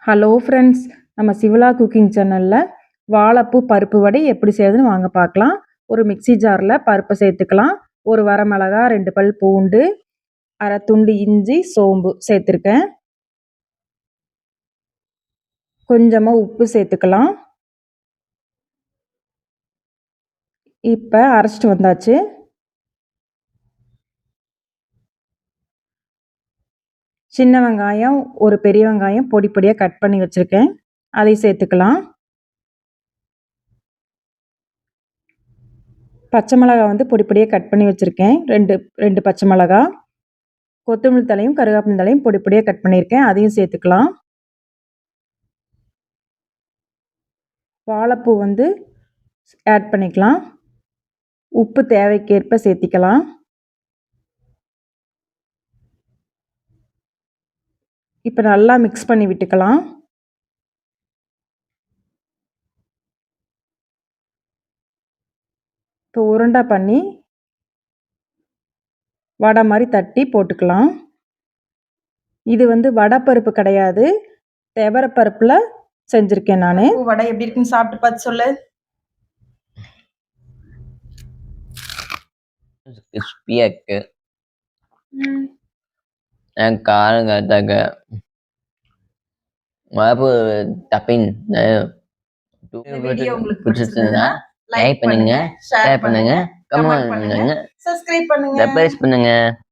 Hello friends, நம்ம சிவலா cooking சேனலில் வாழைப்பூ பருப்பு வடை எப்படி செய்யுதுன்னு வாங்க பார்க்கலாம். ஒரு மிக்ஸி ஜாரில் பருப்பை சேர்த்துக்கலாம். ஒரு வரமிளகா, 2 பல் பூண்டு, அரை துண்டு இஞ்சி, சோம்பு சேர்த்துருக்கேன். கொஞ்சமாக உப்பு சேர்த்துக்கலாம். இப்போ அரைச்சிட்டு வந்தாச்சு. சின்ன வெங்காயம், ஒரு பெரிய வெங்காயம் பொடி பொடியாக கட் பண்ணி வச்சுருக்கேன். அதை சேர்த்துக்கலாம். பச்சை மிளகா வந்து பொடி பொடியாக கட் பண்ணி வச்சுருக்கேன். ரெண்டு பச்சை மிளகா, கொத்தமல்லி தலையும் கருவேப்பிலை தலையும் பொடி பொடியாக கட் பண்ணியிருக்கேன். அதையும் சேர்த்துக்கலாம். வாழைப்பூ வந்து ஆட் பண்ணிக்கலாம். உப்பு தேவைக்கேற்ப சேர்த்திக்கலாம். இப்போ நல்லா மிக்ஸ் பண்ணி விட்டுக்கலாம். இப்போ உருண்டை பண்ணி வடை மாதிரி தட்டி போட்டுக்கலாம். இது வந்து வடை பருப்பு கிடையாது, துவரப்பருப்பில் செஞ்சுருக்கேன் நான். வடை எப்படி இருக்குன்னு சாப்பிட்டு பார்த்து சொல்லு. கிறிஸ்பியா இருக்கு. காரம் கரெக்டாக மரபு டப்பிங் வீடியோ உங்களுக்கு பிடிச்சிருந்தா லைக் பண்ணுங்க, ஷேர் பண்ணுங்க, கமெண்ட் பண்ணுங்க, சப்ஸ்கிரைப் பண்ணுங்க. பண்ணுங்க.